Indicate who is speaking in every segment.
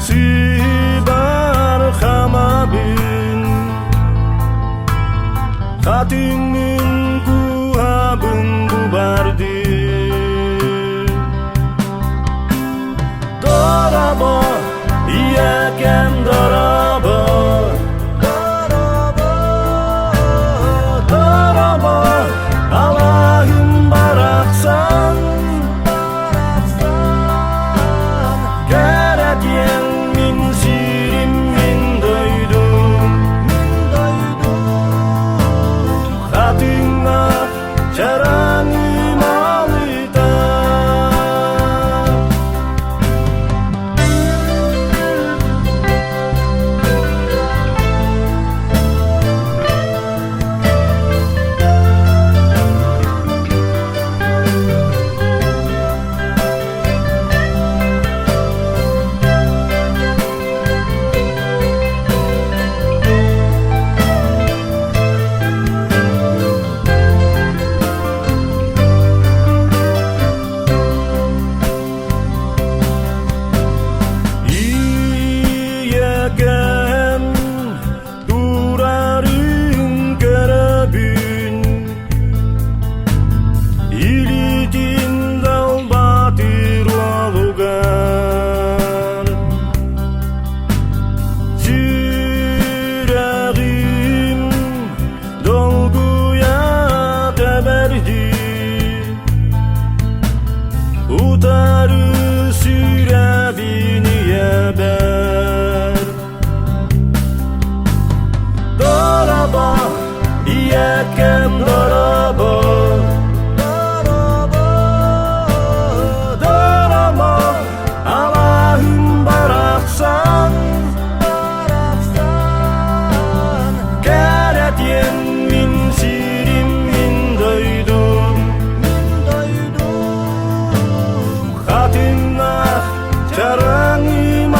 Speaker 1: сибар хамабын хатыңның куабын бубарды Дорообо ийэкээм Дорообо Дорообо Аллахым бараксан Керетен мин сирим мин дойдум хатыңна чараңым алыта Ийэкээм турарын керебин илитин далбатыр алуган жүрегим долгуя теберди утары сүйребини ебер Дорообо ийэкээм Дорообо Дорообо Аллахым бараксан Керетен мин сирим мин дойдум хатыңна чараңым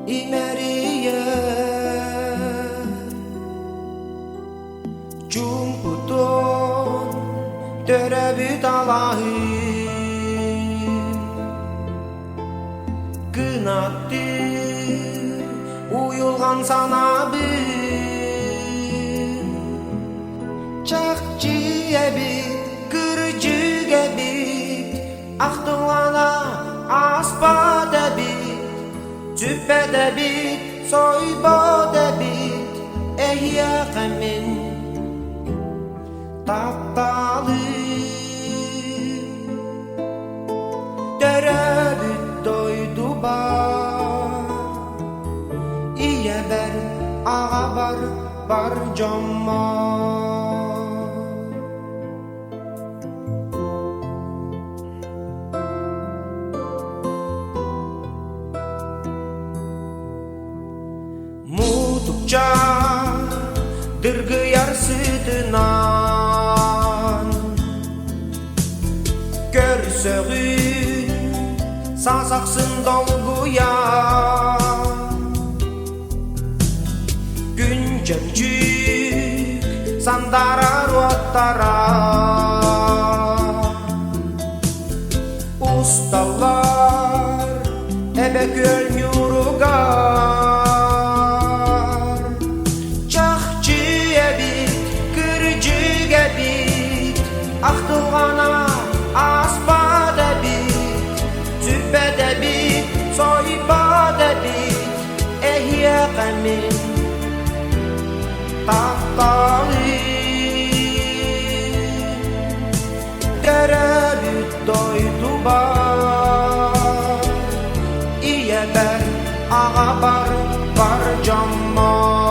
Speaker 2: imeriye Cumputon Dörebüt Allah'ım Kınattır Uyulgan sana bir Çakçıya bit Kırıcıya bit Ahtıllana Aspada bit Tüppede bit Soybada bit Eyyekemin Taptalım Doroobit Dойду бар İyeber ağa bar camma Mutukça dırgıyar sütünan Görsöğün sasaksın dolguya Gün cemcük sandara ruattara Ustalar ebe gölnyurugar Ahtıllana aspada bit Tüppede bit Soybada bit Eyyekemin Taptalım Doroobit Dойду бар İyeber ağa bar camma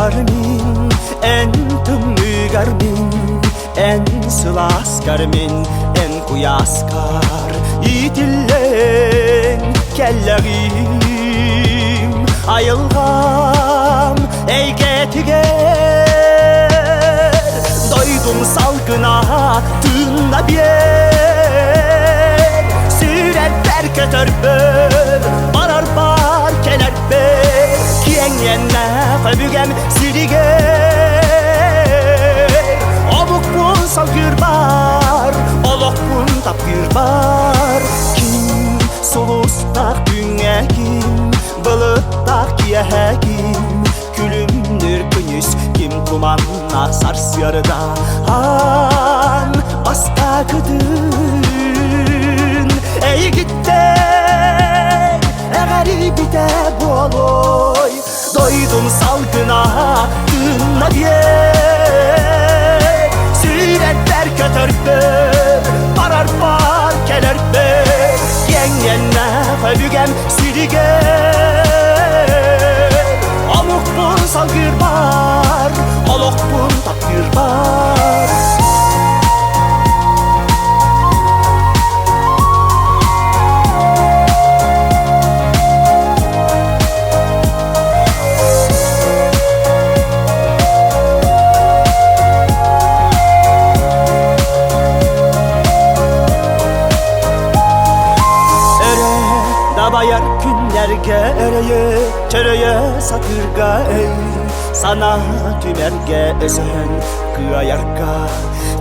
Speaker 1: Karmin, en tümlü garmin, en sılаас garmin, en kuyaskar yitillen kelleğim ayılgam eygetiger doydum salgına tıınna bier süretler kötörpör barar bar kenerpe kiyen yenne kabügem sirige tapgır бар. Kim solustaq dünya kim Bılıttaq kiyehe kim Külümdür künyüz kim tumanna sarsyarıda Han basta kıdın Ey gitten Garibi de buoloy Doydum salgına tıınna bier Sürətlər kötörpür Barar bar kelerpür Yengenle fölügem siriger Oluk bun salgır bar Oluk bun tapgır bar Bayar günlerge ereye Çöreye satırga ey Sana tümerge esen Kıyayarga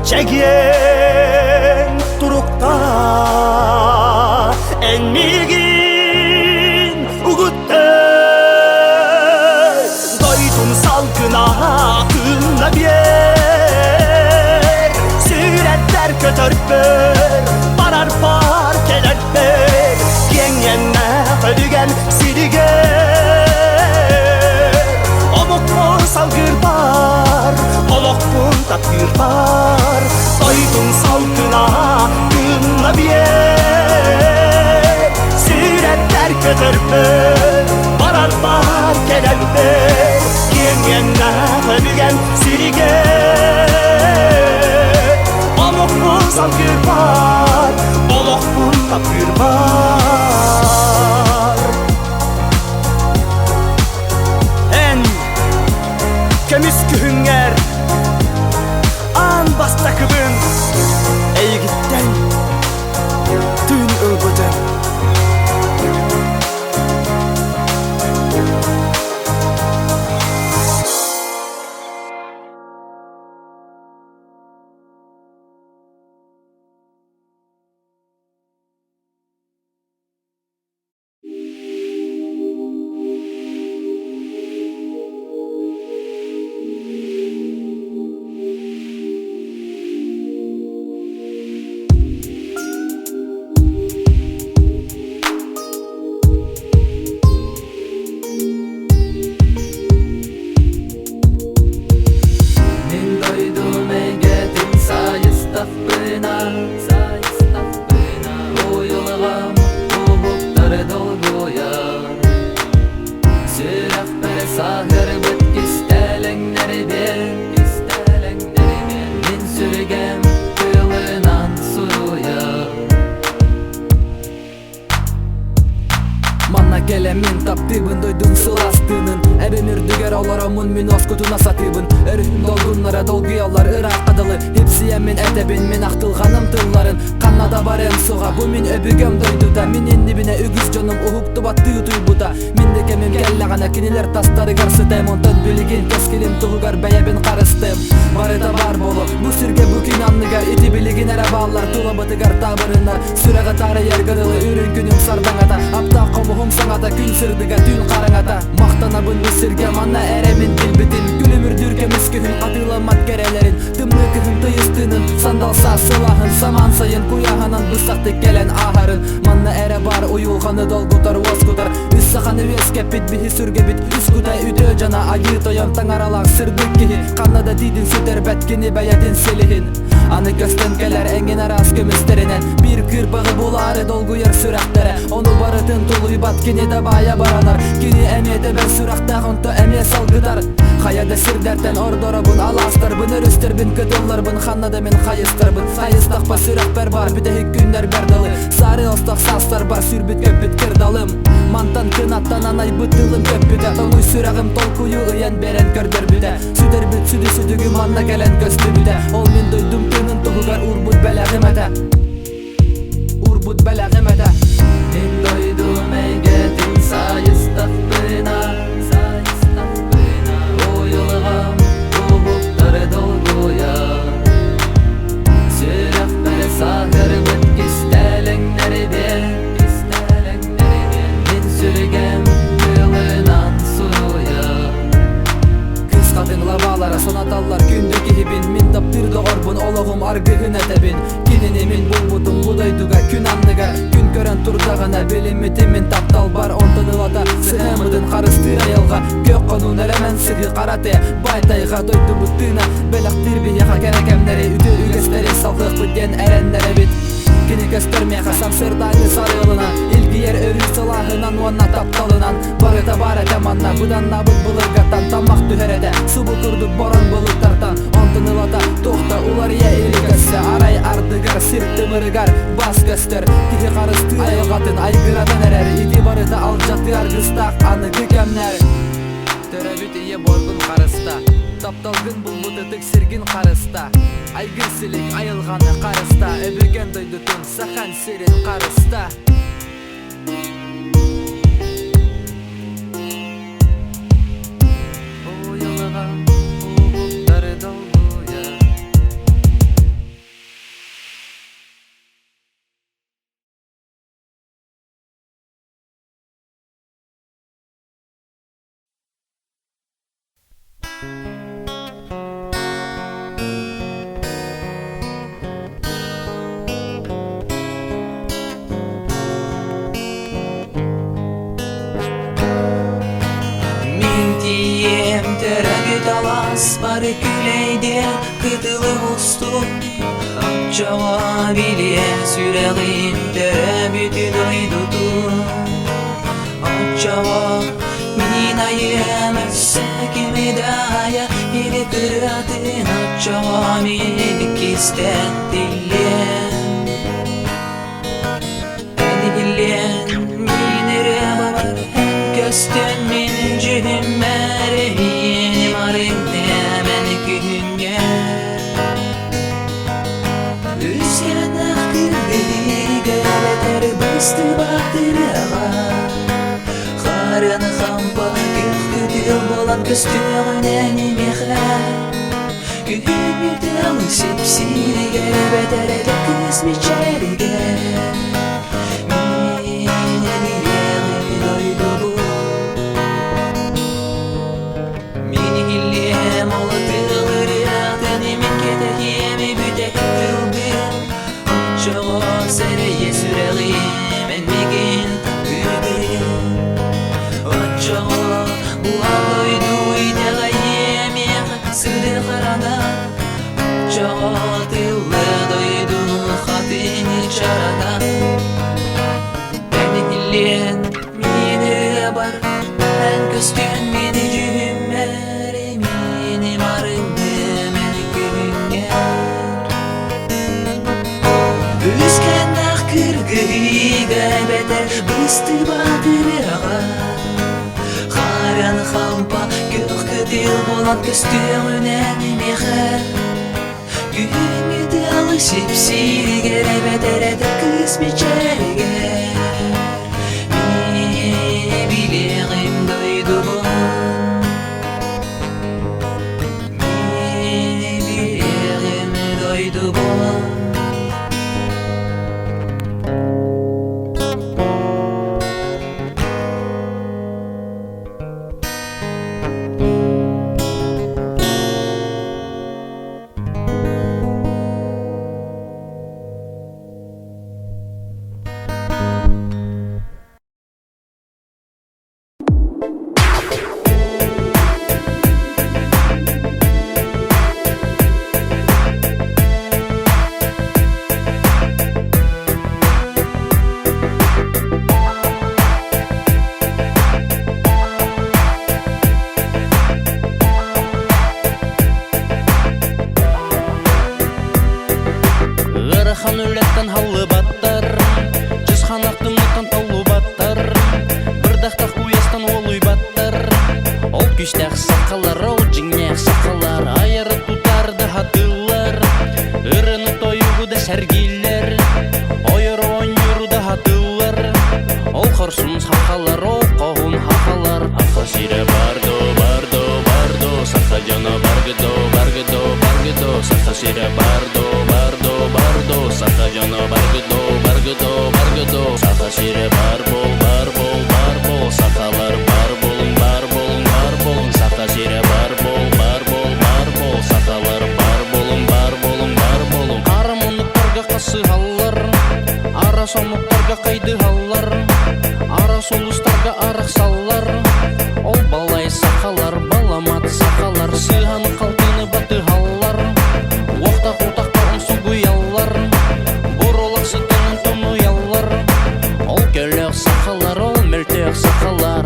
Speaker 1: Çegiyen Turukta Enmigin Ugutta Doydum salgına Tığına bier Süretler kötörpür Barar par kelerpür Yengenle fölügen siriger Oluk bun salgır bar Oluk bun tapgır bar Doydum salgına tığına bier Süretler kötörpür Barar bar kelerpür Yengenle fölügen siriger Oluk bun salgır bar Oluk bun tapgır bar En kömüs kühünger An basta kıbın Ey gitten Tün ılbıdın
Speaker 3: Min taptibın doydum sılastığının Erenirdiger olaramın min oskutuna satibın Erihim dolgunlara dolguyorlar ırak adalı Hepsi yemin etebin min ahtılganım tılların Kannada baren suğa bu min öbügöm doydu da Minin dibine ügüz canım uhuktu battığı tuybuda Min dekemim kellagana kiniler tastarı garsıdayım Ondan bilgin keskilim tuğugar beyebin karыстım Barıda bar bolu bu sürge bu kinanlıgar İti bilgin ere bağlar tulabatıgar tabarına Süreğe tarı yer gırılı ürün günüm sardangata Apta komuhum sanata gün sırdıga dün karangata Maqtanabın bu sürge manna eremin bilbitin Gülümür dürke müskühün atılamat gerelerin Tımlı kıhın tıyıstının sandalsa sılahın Saman sayın kuyahanan bısaktık gelen aharın Manna ere bar uyulganı dolgutar voskutar Üssakanı veskepit bihi sürgebit Üskutay üdö cana ayı toyan tangaralak sırdık kihi Kannada didin süter betkini beyetin selihin Anı gösten geler engin aras kömüsterinen Bir kırbağı buları dolgu yer sürektere Onu barıtın tuluy batkini de baya baranar Kini emiyete ben sürekte kontu emiye salgıdar Hayada sirderten ordorabın alastarbın Örüsterbin kıdılarbın Kannada men hayıstarbın Sayıstakpa sürek berbar bir de hik günler berdalı Sarı ostak saslar bar sürbüt köpüt kırdalım Mantan kınattan anay bıtılım köpüte Toluy süreğim tolkuyu ıyan beren körder büte Süderbüt südü südügü manna gelen gözlü büte Ol min doydum tının tuğugar urbut belağimete Urbut belağimete Min doydum eygetin sayıstak bina Uyulğam uhukları dolguya Sürek beri sahır bitki таптырды горбун ологум аргыгын этебин кинини мен булбутум будойдуга күн анныгар күн көрөн турдагана белимити мен таптал бар онтонылата сыхамыдын карыстыр аялга көк конун элемен сыгы карате байтайга дойду тыына белак тирбияга керекемнери үтө үгестери салгык бүтен эреннере бит кини көстөрмей касам сырдайды сарылына илгиер өрү салагынан уонна тапталынан барыта манна будан набыт былыргаттан тамак түһереде субу турду борон булуттартан онтонылата тохта улария эликесе арай ардыгар сирттымырыгар бас көстөр тиги карысты айылгатын айгырадан эрер ити барыта алжаты аргыстак аны кекемнер төрөбүт ие боргун карыста тапталгын булбуты тыксиргин карыста айгырсилик айылганы карыста өбөген дойдутун Саха Сирэн карыста оялган булуттары долгуя
Speaker 4: Бары күлейде кытылы устум Акчаға биле сүрәғим Дөрөбүтү дойдутум Акчаға мин айым Өссәкимидая Или кыратын Акчаға мин кистен диллен Диллен минере бар Көстен мин жүгім мәрейін Марым Бысты батырыға Қараны қампа көк-көтел болан көстіғінен емеға Күгімітел сеп-сиріге бәтәрәді кызмечәріге Мене билеғі дойду бұл Мені келем олы тығырыятын Емен кетәкемі бүтәк тылбын Отчаға сәрәйе сүрәғи Көстен мені жүгімер Мені марыңды мені күгімер Өскен ақ кіргіге бәтір Бысты батырыға Қаран қампа көк-көтел болан көстенінен емеға Күгімді алы сеп-сирге бәтір әді кызмечәрге Күштәк сақалар, ол жіңнәк сақалар Айыры тұтарды хатылар Үріні тойығыда сәргейлер Ойыры ойнырыда хатылар Ол қырсын сақалар, ол қоғын хақалар Аха сире бардо, бардо, бардо Саха жана баргыдо, баргыдо, баргыдо Саха сире бардо, бардо, бардо Саха жана баргыдо, баргыдо, баргыдо Саха сире барбол, барбол, барбол Сақалар барболың, барболың Саха сире барбол, барбол, барбол Сақалар барболың, барбол сомуктарга кайды халлар, ара сулустарга арак саллар. Ол балай сахалар, баламат сахалар, сыхан калтыны баты халлар. Уақта кутакта онсугу яллар, боролак сытынын тону яллар. Ол келек сахалар, ол мелтек сахалар.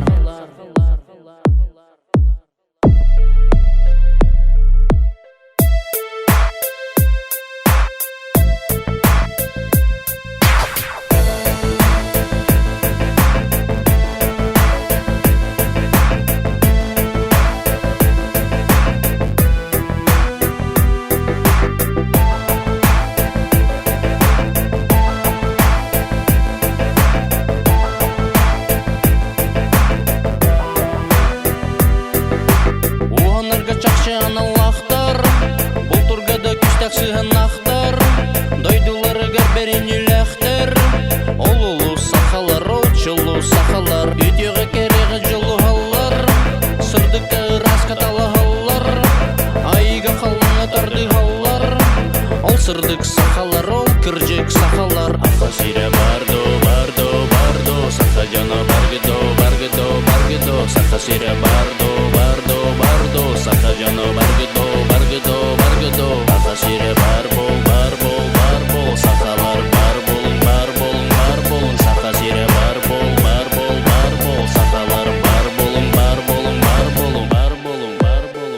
Speaker 4: Сырдык сахалар, ол кыржык сахалар. Саха Сирэ бардо, бардо, бардо, Саха жана баргыдо, баргыдо, баргыдо. Саха Сирэ бардо, бардо, бардо, Саха жана баргыдо, баргыдо, баргыдо. Саха Сирэ барбол, барбол, барбол, сахалар барбол, барбол, барбол. Саха Сирэ барбол, барбол, барбол, сахалар барбол, барбол, барбол, барбол, барбол, барбол.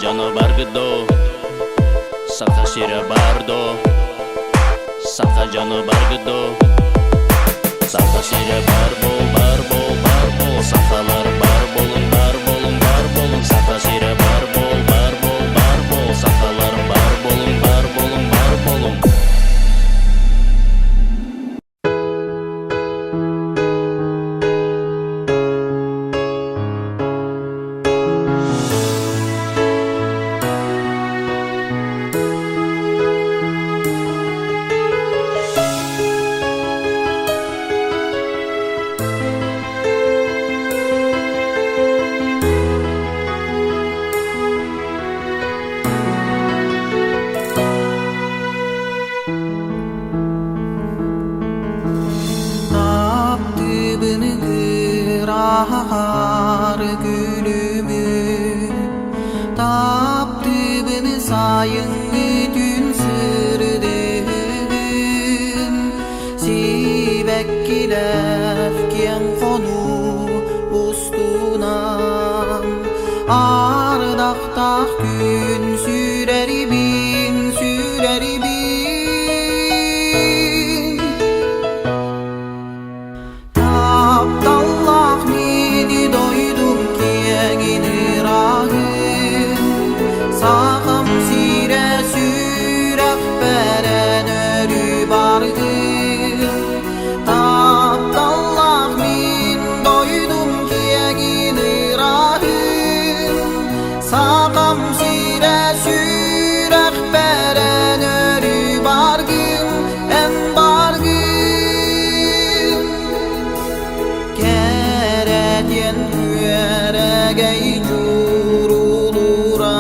Speaker 4: Жано баргыдо, Саха Сирэ бардо, Саха жано баргыдо. Саха Сирэ барбол, барбол, барбол, сахалар барболун, барболун, барболун. Саха Сирэ барбол, барбол, барбол, сахалар барболун, барболун, барболун.
Speaker 2: Сахам Сирэ сүрэх бэрэн өрү барды. Тапталлах мин дойдум киягин ырахын. Сахам Сирэ сүрэх бэрэн өрү баргын, эн баргын. Керетен күэрэгэй журулура.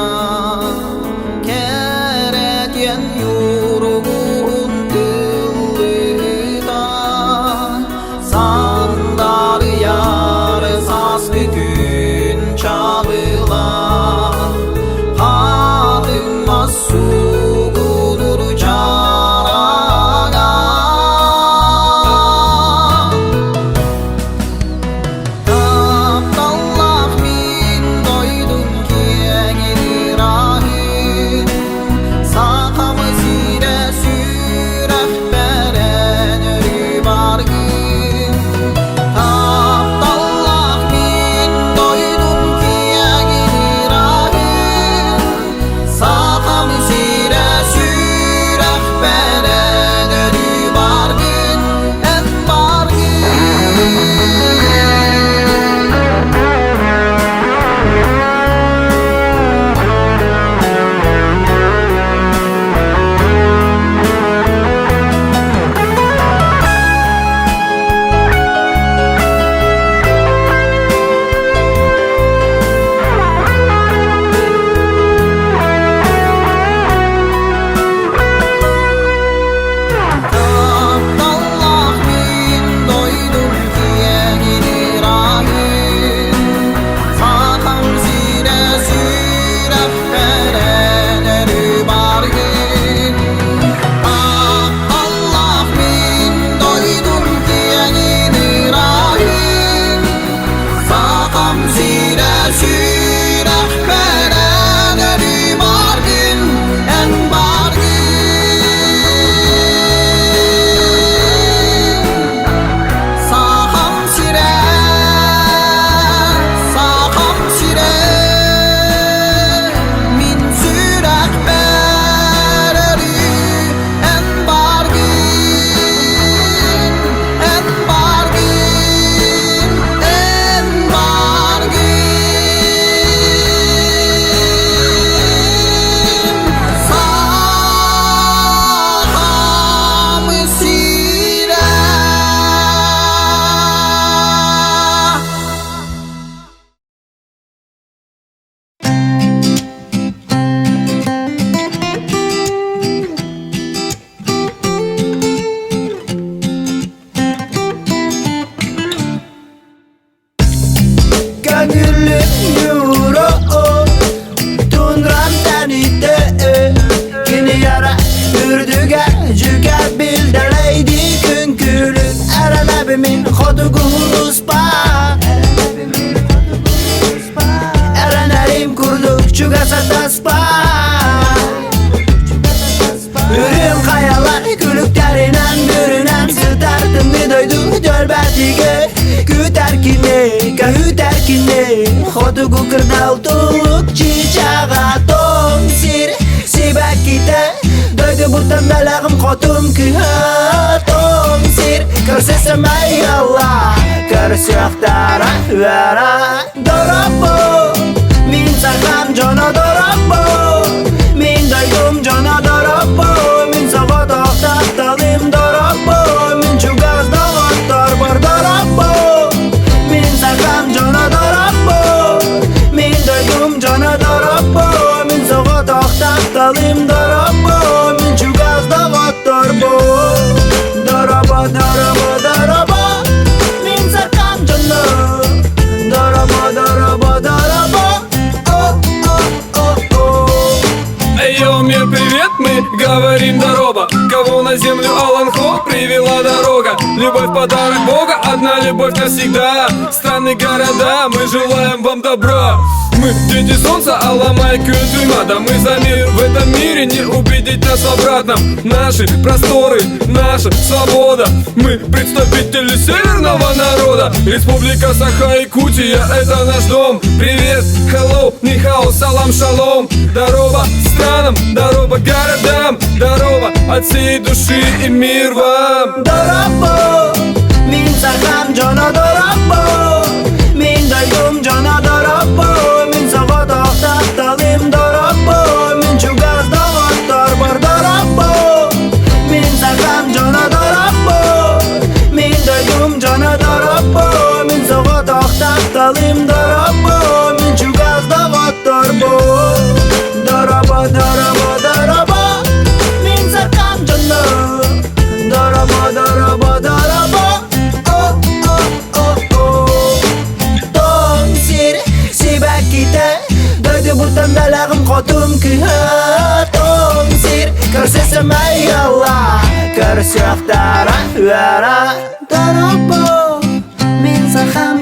Speaker 2: Көңілім юро Тунрам тәніте Кені яра үрдіге жүге білділейді күн күлін Әрәләбімін ходы ғұлыспа Әрәнәрім күрдік жүге сатаспа Үрім қаялар күліктерінен бүрінен Сылдьярдым не дойду дөлбәтіге Күтәркіне Ходы күкірдал тұлық Kitjahға тоң сир Сибәк ките Дойду бұттан дәләғым қотым күхі тоң сир Көрсесім әй Алла Көрсіқтара өәра Дорообо Min Сахам дьонно Дорообо Min Дойдум дьонно Дорообо Min Саға тақталым Дорообо Min чугаз дағаттар бар Дорообо Min Сахам дьонно Дорообо Min Дойдум дьонно Дорообо Min Саға тақталым Дорообо Min чугаз дағаттар бар Дорообо, Дорообо, Дорообо Min Сахам дьонно Дорообо, Дорообо, Дорообо
Speaker 5: Эй, йоу, мир, привет, мы говорим Дорообо. Кого на землю Аллахо привела дорога. Любовь подарок Бога, одна любовь навсегда. Страны, города, мы желаем вам добра. Мы дети солнца, Аламай тыына. Да мы за мир в этом мире, не увидеть нас обратно. Наши просторы, наша свобода. Мы представители северного народа. Республика Саха и Kitjah, это наш дом. Привет, hello, нихао, салам, шалом. Дорообо странам, Дорообо городам. Дорообо от всей души и мир вам.
Speaker 2: Дорообо, Min Сахам дьонно Дорообо Min Дойдум дьонно Дорообо Min Саға тақталым Дорообо Min чугаз дағаттар бар Дорообо Min Сахам дьонно Дорообо Min Дойдум дьонно Дорообо Min Саға тақталым Дорообо Min чугаз дағаттар бар Дорообо, Дорообо, Дорообо Min Сахам дьонно Дорообо, Дорообо, Дорообо Тоң сир Сибәк ките Дойду бұттан дәләғым қотым күхі Тоң сир Көрсесім әй Алла Көрсіқтара өәра Дорообо Min Сахам